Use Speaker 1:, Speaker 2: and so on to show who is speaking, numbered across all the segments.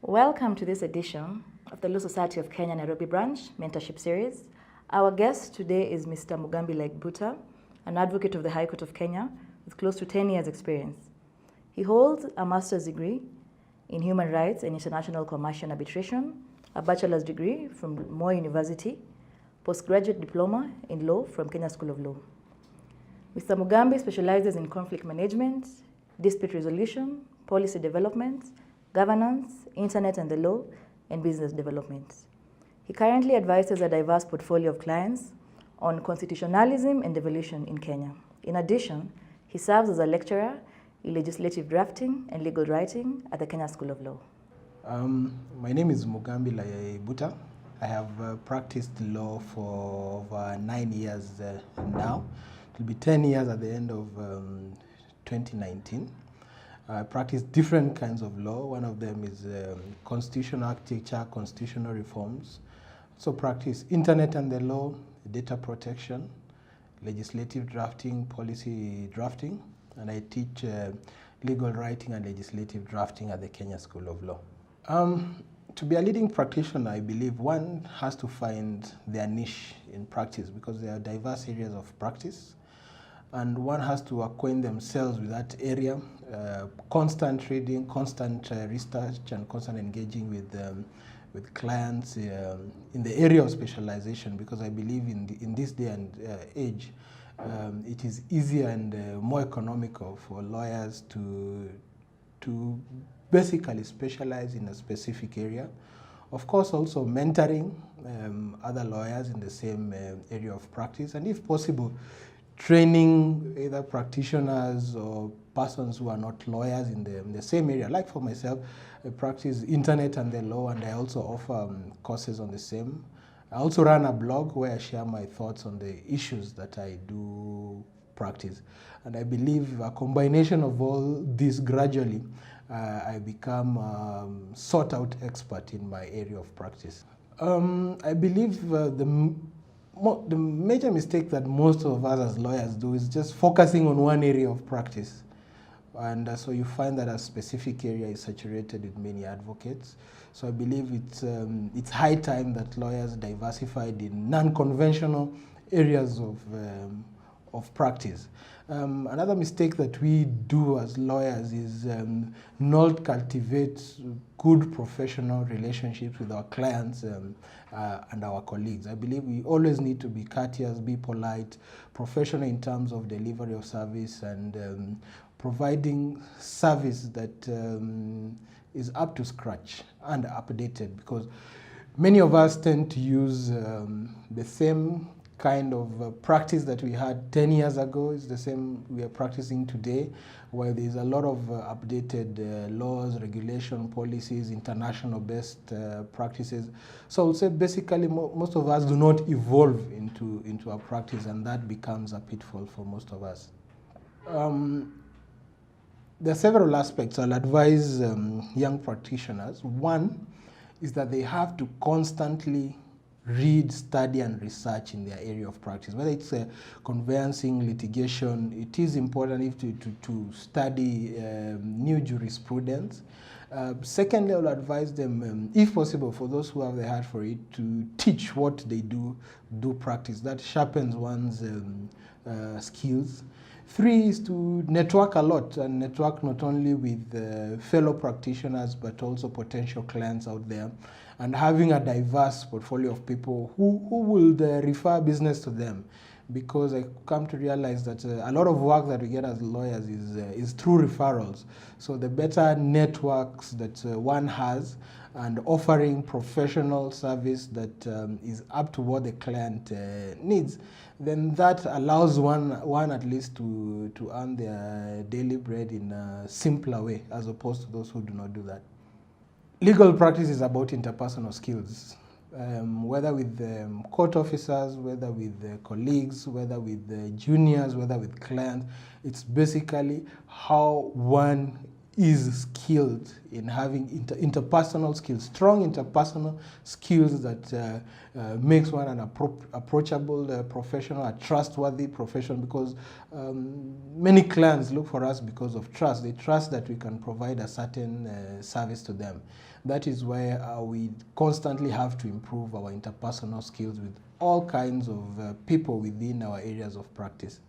Speaker 1: Welcome to this edition of the Law Society of Kenya Nairobi Branch Mentorship Series. Our guest today is Mr. Mugambi Laibuta, an advocate of the High Court of Kenya with close to 10 years experience. He holds a master's degree in human rights and international commercial arbitration, a bachelor's degree from Moi University, postgraduate diploma in law from Kenya School of Law. Mr. Mugambi specializes in conflict management, dispute resolution, policy development, governance, internet and the law, and business development. He currently advises a diverse portfolio of clients on constitutionalism and devolution in Kenya. In addition, he serves as a lecturer in legislative drafting and legal writing at the Kenya School of Law.
Speaker 2: My name is Mugambi Laibuta. I have practiced law for over 9 years now. It will be 10 years at the end of 2019. I practice different kinds of law. One of them is constitutional architecture, constitutional reforms. So practice internet and the law, data protection, legislative drafting, policy drafting, and I teach legal writing and legislative drafting at the Kenya School of Law. To be a leading practitioner, I believe one has to find their niche in practice because there are diverse areas of practice. And one has to acquaint themselves with that area, constant reading, constant research, and constant engaging with clients in the area of specialization, because I believe in this day and age, it is easier and more economical for lawyers to basically specialize in a specific area. Of course, also mentoring other lawyers in the same area of practice, and if possible, training either practitioners or persons who are not lawyers in the same area. Like for myself, I practice internet and the law, and I also offer courses on the same. I also run a blog where I share my thoughts on the issues that I do practice. And I believe a combination of all this gradually, I become sought out expert in my area of practice. I believe the major mistake that most of us as lawyers do is just focusing on one area of practice. And so you find that a specific area is saturated with many advocates. So I believe it's high time that lawyers diversified in non-conventional areas of practice. Another mistake that we do as lawyers is not cultivate good professional relationships with our clients and our colleagues. I believe we always need to be courteous, be polite, professional in terms of delivery of service, and providing service that is up to scratch and updated, because many of us tend to use the same kind of practice that we had 10 years ago is the same we are practicing today, where there's a lot of updated laws, regulation, policies, international best practices. So I would say basically most of us do not evolve into our practice, and that becomes a pitfall for most of us. There are several aspects I'll advise young practitioners. One is that they have to constantly read, study, and research in their area of practice. Whether it's conveyancing, litigation, it is important to study new jurisprudence. Secondly, I will advise them, if possible, for those who have the heart for it, to teach what they do practice. That sharpens one's skills. 3 is to network a lot, and network not only with fellow practitioners but also potential clients out there, and having a diverse portfolio of people who will refer business to them, because I come to realize that a lot of work that we get as lawyers is through referrals. So the better networks that one has, and offering professional service that is up to what the client needs, then that allows one at least to earn their daily bread in a simpler way, as opposed to those who do not do that. Legal practice is about interpersonal skills, whether with court officers, whether with colleagues, whether with juniors, whether with clients. It's basically how one is skilled in having interpersonal skills, strong interpersonal skills that makes one an approachable professional, a trustworthy professional, because many clients look for us because of trust. They trust that we can provide a certain service to them. That is where we constantly have to improve our interpersonal skills with all kinds of people within our areas of practice.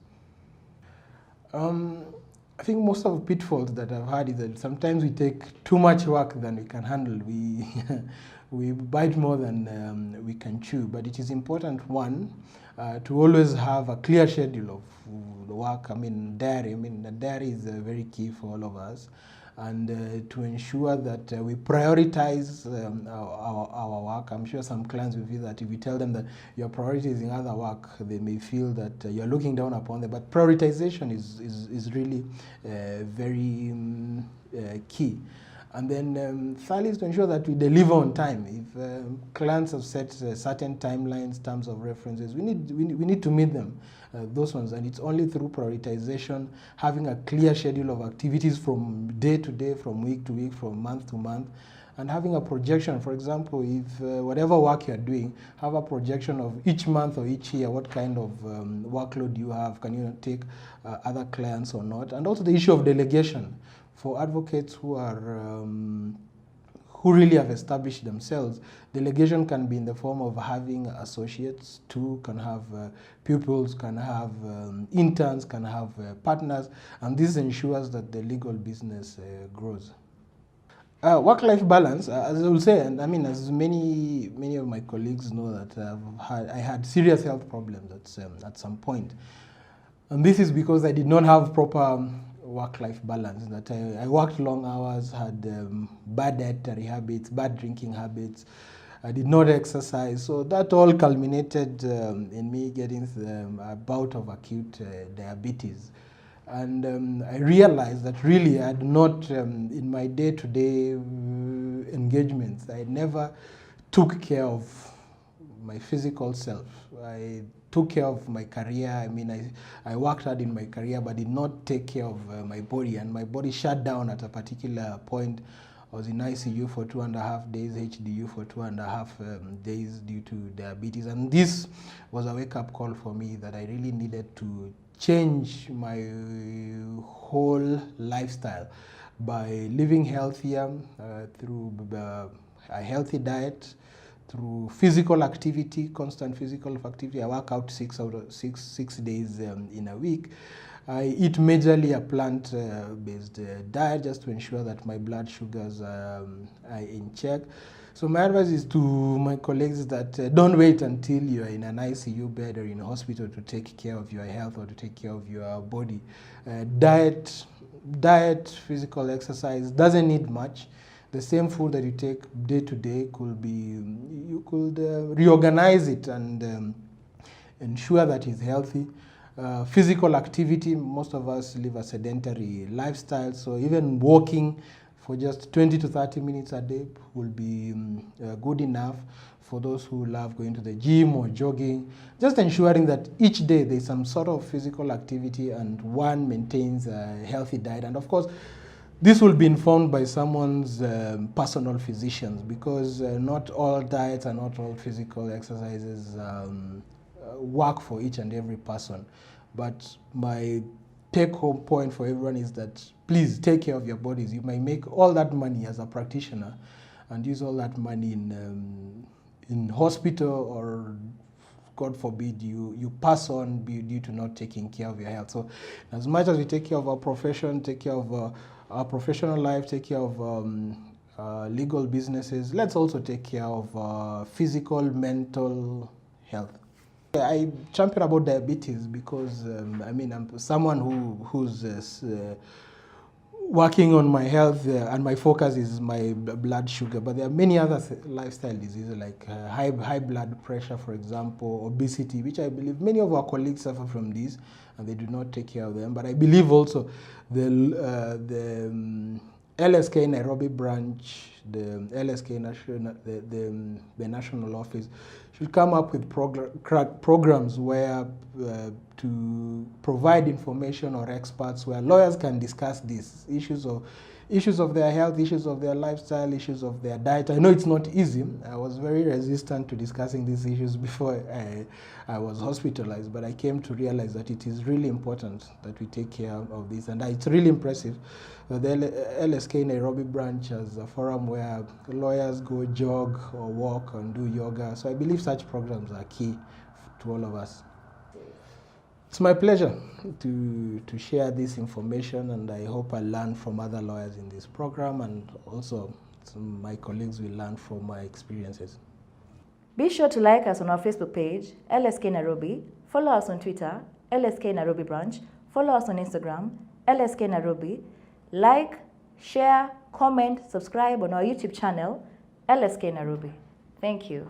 Speaker 2: I think most of the pitfalls that I've had is that sometimes we take too much work than we can handle. We, we bite more than we can chew, but it is important, one, to always have a clear schedule of the work. I mean, the diary is very key for all of us. And to ensure that we prioritize our work. I'm sure some clients will feel that if you tell them that you're prioritizing other work, they may feel that you're looking down upon them. But prioritization is really very key. And then thirdly is to ensure that we deliver on time. If clients have set certain timelines, terms of references, we need to meet them. Those ones, and it's only through prioritization, having a clear schedule of activities from day to day, from week to week, from month to month, and having a projection. For example, if whatever work you're doing, have a projection of each month or each year, what kind of workload you have, can you take other clients or not, and also the issue of delegation. For advocates who are who really have established themselves, delegation can be in the form of having associates, too, can have pupils, can have interns, can have partners, and this ensures that the legal business grows. Work-life balance, as I will say, and I mean, as many of my colleagues know, that I had serious health problems at some point, and this is because I did not have proper work-life balance. That I worked long hours, had bad dietary habits, bad drinking habits. I did not exercise, so that all culminated in me getting a bout of acute diabetes. And I realized that really I had not, in my day-to-day engagements, I never took care of my physical self. I took care of my career. I mean, I worked hard in my career, but did not take care of my body. And my body shut down at a particular point. I was in ICU for 2.5 days, HDU for 2.5 days due to diabetes. And this was a wake-up call for me that I really needed to change my whole lifestyle by living healthier through a healthy diet, through physical activity, constant physical activity. I work out 6 days in a week. I eat majorly a plant-based diet just to ensure that my blood sugars are in check. So my advice is to my colleagues that don't wait until you're in an ICU bed or in a hospital to take care of your health or to take care of your body. Diet, physical exercise doesn't need much. The same food that you take day to day could be, you could reorganize it and ensure that it's healthy. Physical activity, most of us live a sedentary lifestyle, so even walking for just 20 to 30 minutes a day will be good enough. For those who love going to the gym or jogging, just ensuring that each day there's some sort of physical activity and one maintains a healthy diet. And of course, this will be informed by someone's personal physicians, because not all diets and not all physical exercises work for each and every person. But my take-home point for everyone is that please take care of your bodies. You may make all that money as a practitioner and use all that money in hospital, or God forbid you pass on due to not taking care of your health. So as much as we take care of our profession, take care of our professional life, take care of legal businesses, let's also take care of physical, mental health. I champion about diabetes because I mean, I'm someone who's working on my health and my focus is my blood sugar, but there are many other lifestyle diseases like high blood pressure, for example, obesity, which I believe many of our colleagues suffer from these and they do not take care of them. But I believe also the LSK Nairobi branch, the LSK national, the national office should come up with programs where to provide information or experts where lawyers can discuss these issues of issues of their health, issues of their lifestyle, issues of their diet. I know it's not easy. I was very resistant to discussing these issues before I was hospitalized, but I came to realize that it is really important that we take care of this, and it's really impressive. The LSK Nairobi branch has a forum where lawyers go jog or walk and do yoga, so I believe such programs are key to all of us. It's my pleasure to share this information, and I hope I learn from other lawyers in this program, and also my colleagues will learn from my experiences.
Speaker 1: Be sure to like us on our Facebook page, LSK Nairobi, follow us on Twitter, LSK Nairobi Branch, follow us on Instagram, LSK Nairobi, like, share, comment, subscribe on our YouTube channel, LSK Nairobi. Thank you.